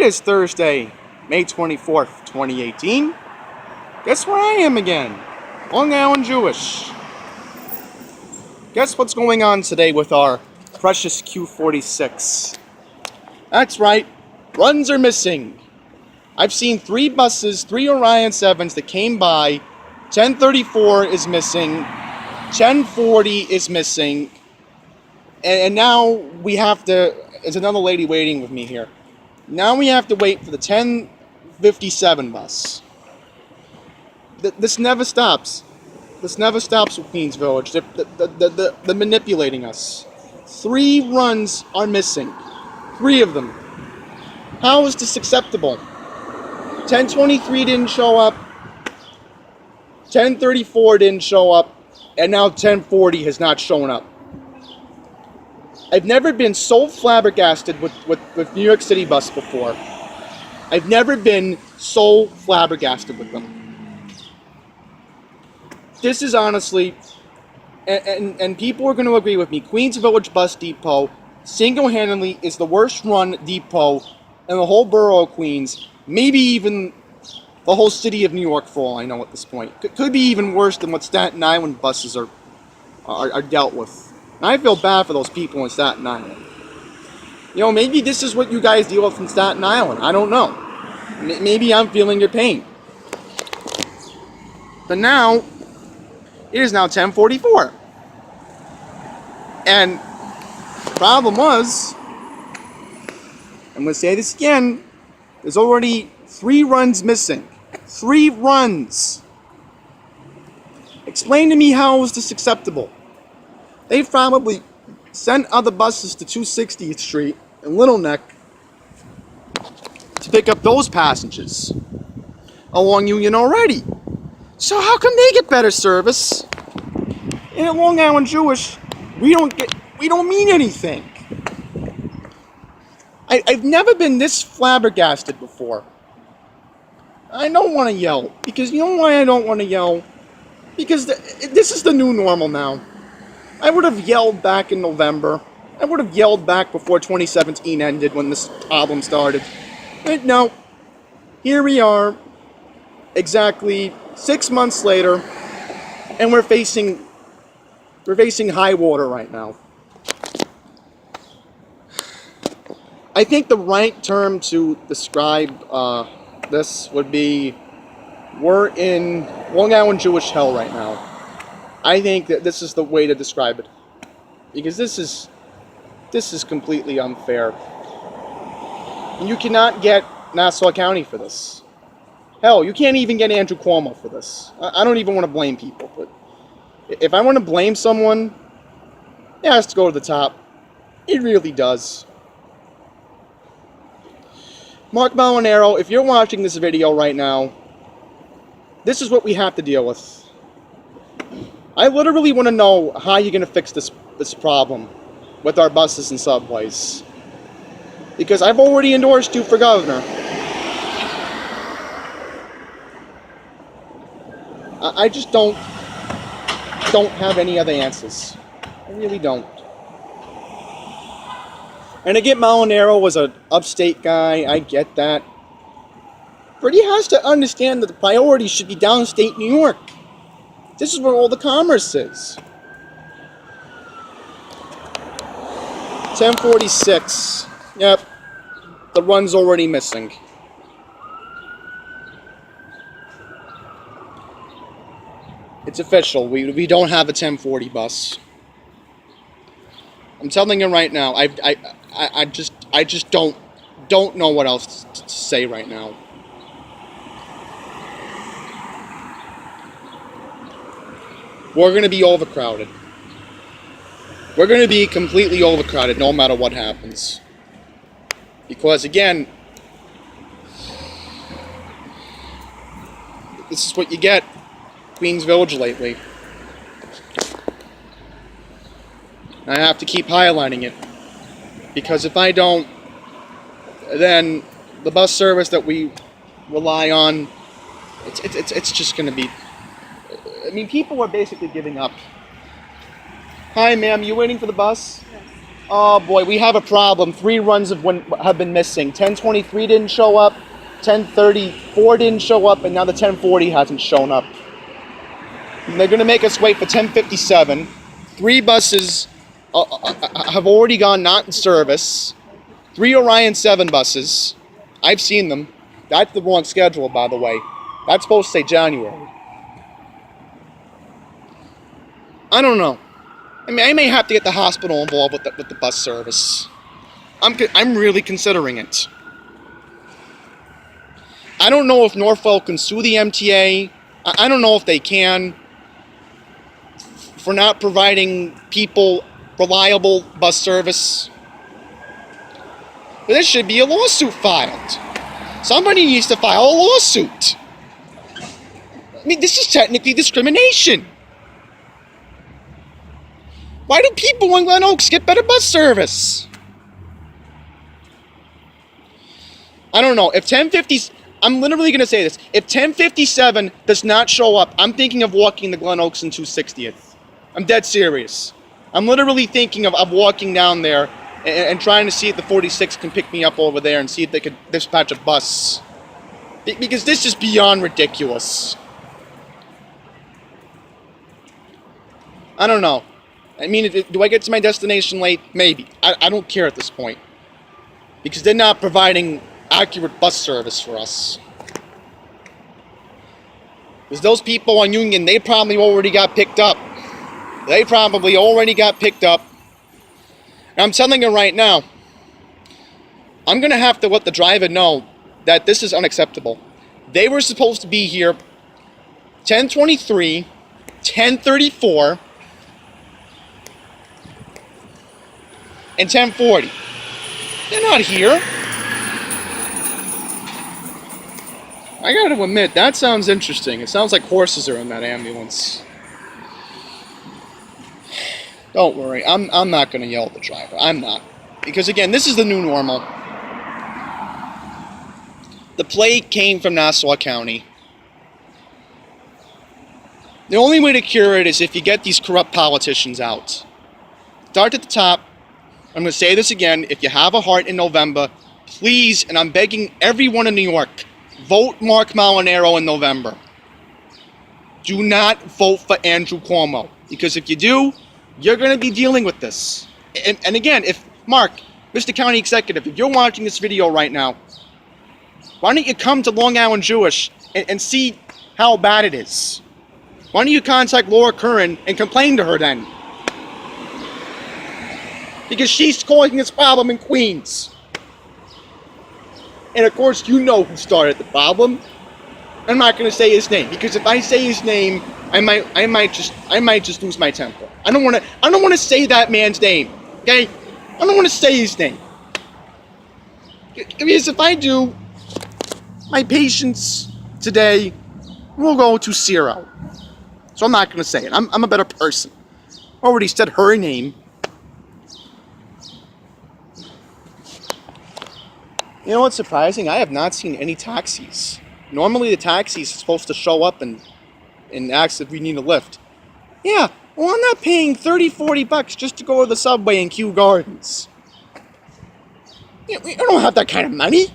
It is Thursday, May 24th, 2018. Guess where I am again? Long Island Jewish. Guess what's going on today with our precious Q46? That's right, runs are missing. I've seen 3 buses, 3 Orion 7s that came by. 1034 is missing. 1040 is missing. And now we have to, there's another lady waiting with me here. Now we have to wait for the 1057 bus. This never stops. This never stops with Queens Village. They're manipulating us. 3 runs are missing. 3 of them. How is this acceptable? 1023 didn't show up. 1034 didn't show up. And now 1040 has not shown up. I've never been so flabbergasted with New York City bus before. I've never been so flabbergasted with them. This is honestly, and people are going to agree with me, Queens Village Bus Depot single-handedly is the worst run depot in the whole borough of Queens, maybe even the whole city of New York for all I know at this point. Could be even worse than what Staten Island buses are dealt with. And I feel bad for those people in Staten Island. You know, maybe this is what you guys deal with in Staten Island. I don't know. Maybe I'm feeling your pain. But now, it is now 10:44. And the problem was, I'm going to say this again, there's already 3 runs missing. 3 runs. Explain to me how is this acceptable? They probably sent other buses to 260th Street and Little Neck to pick up those passengers along Union already. So how come they get better service? And at Long Island Jewish, we don't mean anything. I've never been this flabbergasted before. I don't want to yell, because you know why I don't want to yell? Because this is the new normal now. I would have yelled back in November. I would have yelled back before 2017 ended when this problem started. But no, here we are, exactly 6 months later, and we're facing high water right now. I think the right term to describe this would be, we're in Long Island Jewish hell right now. I think that this is the way to describe it, because this is completely unfair. And you cannot get Nassau County for this. Hell, you can't even get Andrew Cuomo for this. I don't even want to blame people, but if I want to blame someone, it has to go to the top. It really does. Mark Molinaro, if you're watching this video right now, this is what we have to deal with. I literally want to know how you're going to fix this problem with our buses and subways. Because I've already endorsed you for governor. I just don't have any other answers. I really don't. And again, Molinaro was an upstate guy, I get that. But he has to understand that the priority should be downstate New York. This is where all the commerce is. 1046. Yep. The run's already missing. It's official. We don't have a 1040 bus. I'm telling you right now. I just don't know what else to say right now. We're going to be overcrowded. We're going to be completely overcrowded no matter what happens. Because again, this is what you get, Queens Village lately. I have to keep highlighting it. Because if I don't, then the bus service that we rely on, it's just going to be... I mean, people are basically giving up. Hi, ma'am, you waiting for the bus? Yes. Oh boy, we have a problem. 3 runs have been missing. 1023 didn't show up, 1034 didn't show up, and now the 1040 hasn't shown up. And they're going to make us wait for 1057. 3 buses have already gone not in service. 3 Orion 7 buses. I've seen them. That's the wrong schedule, by the way. That's supposed to say January. I don't know. I mean, I may have to get the hospital involved with the bus service. I'm really considering it. I don't know if Norfolk can sue the MTA. I don't know if they can for not providing people reliable bus service. But there should be a lawsuit filed. Somebody needs to file a lawsuit. I mean, this is technically discrimination. Why do people in Glen Oaks get better bus service? I don't know. If 1050, I'm literally going to say this. If 1057 does not show up, I'm thinking of walking the Glen Oaks and 260th. I'm dead serious. I'm literally thinking of walking down there and trying to see if the 46 can pick me up over there and see if they could dispatch a bus. Because this is beyond ridiculous. I don't know. I mean, do I get to my destination late? Maybe. I don't care at this point. Because they're not providing accurate bus service for us. Because those people on Union, they probably already got picked up. They probably already got picked up. And I'm telling you right now, I'm going to have to let the driver know that this is unacceptable. They were supposed to be here 10:23, 10:34, and 10:40. They're not here. I gotta admit, that sounds interesting. It sounds like horses are in that ambulance. Don't worry, I'm not gonna yell at the driver. I'm not. Because again, this is the new normal. The plague came from Nassau County. The only way to cure it is if you get these corrupt politicians out. Start at the top. I'm going to say this again. If you have a heart in November, please, and I'm begging everyone in New York, vote Mark Molinaro in November. Do not vote for Andrew Cuomo. Because if you do, you're going to be dealing with this. And again, if Mark, Mr. County Executive, if you're watching this video right now, why don't you come to Long Island Jewish and see how bad it is? Why don't you contact Laura Curran and complain to her then? Because she's causing this problem in Queens. And of course, you know who started the problem. I'm not going to say his name because if I say his name, I might just lose my temper. I don't want to say that man's name. Okay? I don't want to say his name. Because if I do, my patience today will go to 0. So I'm not going to say it. I'm a better person. Already said her name. You know what's surprising? I have not seen any taxis. Normally the taxis are supposed to show up and ask if we need a lift. Yeah, well I'm not paying $30-40 just to go to the subway in Kew Gardens. I don't have that kind of money.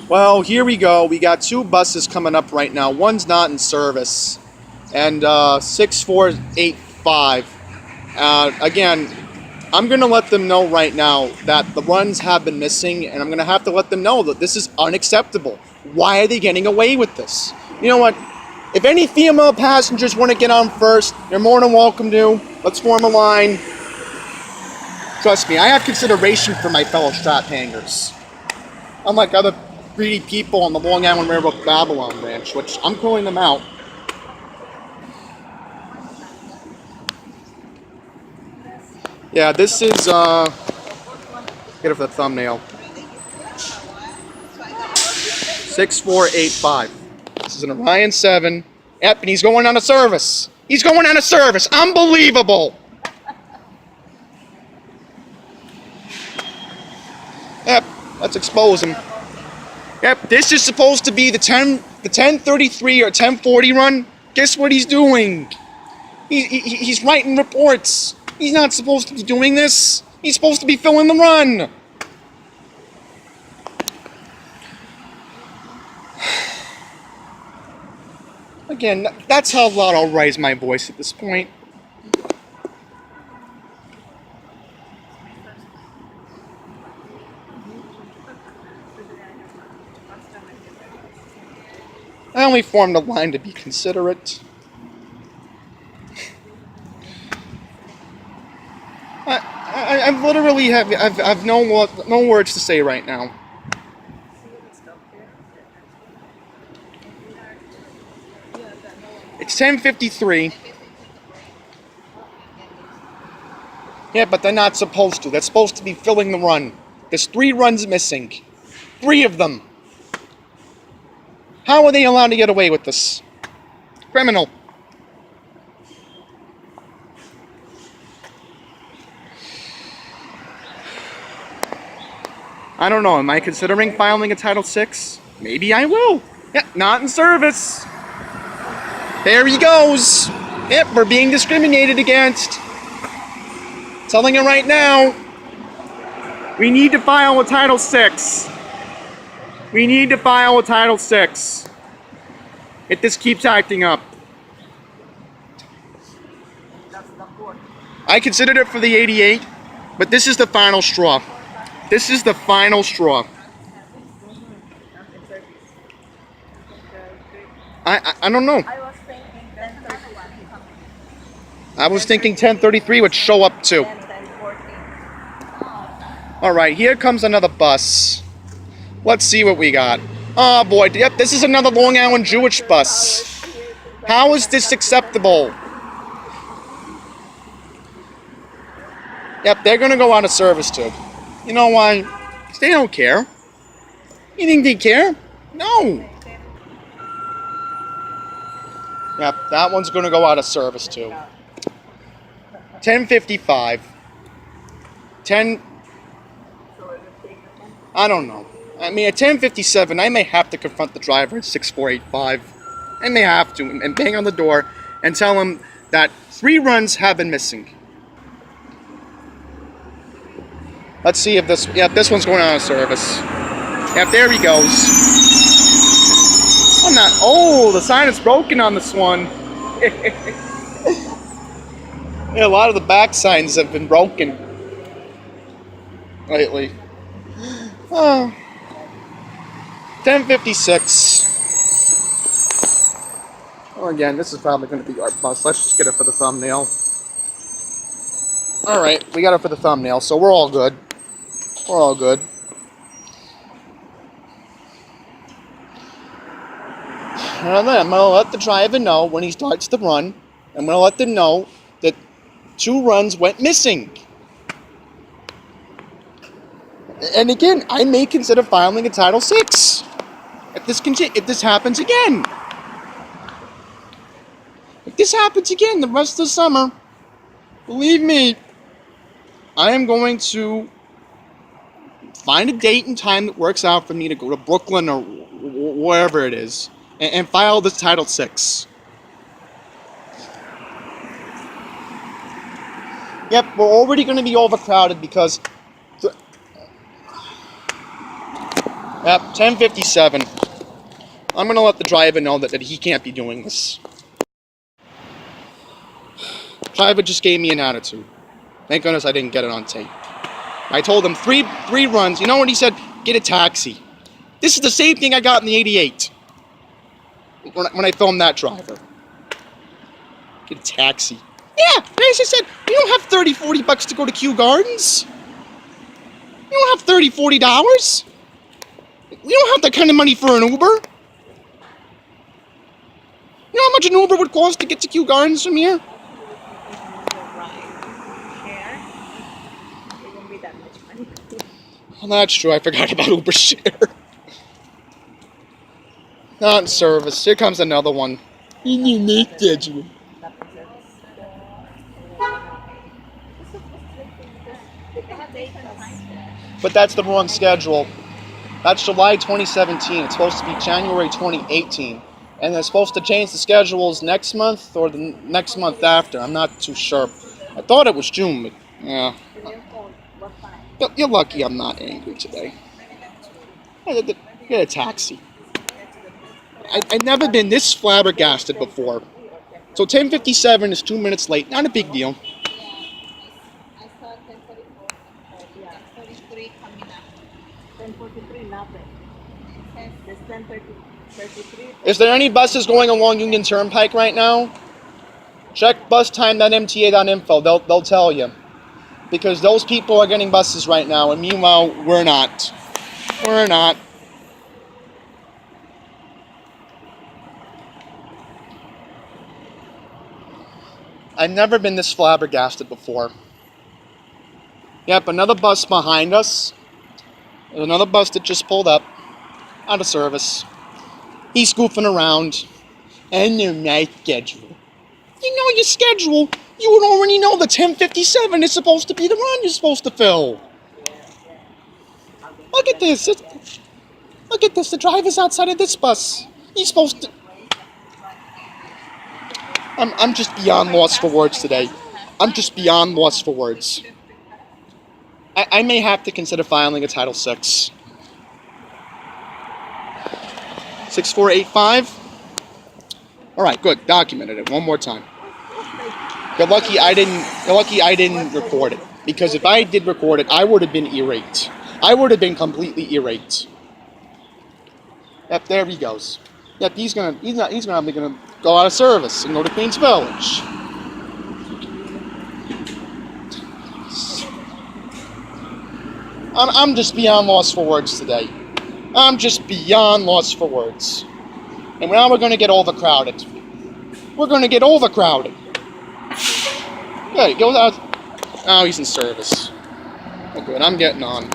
Well, here we go. We got 2 buses coming up right now. One's not in service. And 6485. Again, I'm going to let them know right now that the runs have been missing, and I'm going to have to let them know that this is unacceptable. Why are they getting away with this? You know what? If any female passengers want to get on first, you're more than welcome to. Let's form a line. Trust me, I have consideration for my fellow strap hangers. Unlike other greedy people on the Long Island Railroad Babylon Ranch, which I'm calling them out. Yeah, this is, get it for the thumbnail. 6485. This is an Orion 7. Yep, and he's going on a service. He's going on a service. Unbelievable. Yep, let's expose him. Yep, this is supposed to be the 1033 or 1040 run. Guess what he's doing? He's writing reports. He's not supposed to be doing this. He's supposed to be filling the run. Again, that's how loud I'll raise my voice at this point. I only formed a line to be considerate. I literally have no words to say right now. It's 10:53. Yeah, but they're not supposed to. They're supposed to be filling the run. There's 3 runs missing. 3 of them. How are they allowed to get away with this? Criminal. I don't know. Am I considering filing a Title VI? Maybe I will. Yeah, not in service. There he goes. Yep, we're being discriminated against. Telling you right now. We need to file a Title VI. We need to file a Title VI. If this keeps acting up. I considered it for the 88, but this is the final straw. This is the final straw. I don't know. I was thinking 1033 would show up too. Alright, here comes another bus. Let's see what we got. Oh boy, yep, this is another Long Island Jewish bus. How is this acceptable? Yep, they're gonna go out of service too. You know why? 'Cause they don't care. You think they care? No. Yep, that one's gonna go out of service too. 10:55. 10. I don't know. I mean, at 10:57, I may have to confront the driver at 6485. I may have to, and bang on the door and tell him that 3 runs have been missing. Let's see if this... Yep, this one's going out of service. Yep, there he goes. I'm not... Oh, the sign is broken on this one. Yeah, a lot of the back signs have been broken lately. Oh. 10:56. Well, again, this is probably going to be our bus. Let's just get it for the thumbnail. Alright, we got it for the thumbnail, so we're all good. We're all good. And then I'm going to let the driver know when he starts the run. I'm going to let them know that 2 runs went missing. And again, I may consider filing a Title VI if this happens again. If this happens again the rest of the summer, believe me, I am going to find a date and time that works out for me to go to Brooklyn or wherever it is and file this Title VI. Yep, we're already going to be overcrowded because... Yep, 10:57. I'm going to let the driver know that he can't be doing this. Driver just gave me an attitude. Thank goodness I didn't get it on tape. I told him three runs. You know what he said? Get a taxi. This is the same thing I got in the 88. When I filmed that driver. Get a taxi. Yeah, as I said, we don't have $30-40 to go to Kew Gardens. We don't have $30-40. We don't have that kind of money for an Uber. You know how much an Uber would cost to get to Kew Gardens from here? Well, that's true. I forgot about Uber Share. Not in service. Here comes another one. Unique judgment. But that's the wrong schedule. That's July 2017. It's supposed to be January 2018. And they're supposed to change the schedules next month or the next month after. I'm not too sure. I thought it was June, but yeah. You're lucky I'm not angry today. Get a taxi. I've never been this flabbergasted before. So 10:57 is 2 minutes late. Not a big deal. Is there any buses going along Union Turnpike right now? Check bustime.mta.info. They'll tell you. Because those people are getting buses right now, and meanwhile, we're not. We're not. I've never been this flabbergasted before. Yep, another bus behind us. There's another bus that just pulled up. Out of service. He's goofing around. And your night schedule. You know your schedule. You would already know the 10:57 is supposed to be the run you're supposed to fill. Look at this. Look at this. The driver's outside of this bus. He's supposed to... I'm just beyond lost for words today. I'm just beyond lost for words. I may have to consider filing a Title VI. 6485. All right, good. Documented it one more time. You're lucky I didn't record it, because if I did record it, I would have been irate. I would have been completely irate. Yep, there he goes. Yep, he's gonna go out of service and go to Queens Village. I'm just beyond lost for words today. I'm just beyond lost for words. And now we're gonna get overcrowded. We're gonna get overcrowded. Yeah, he goes out. Oh, he's in service. Oh, good. I'm getting on.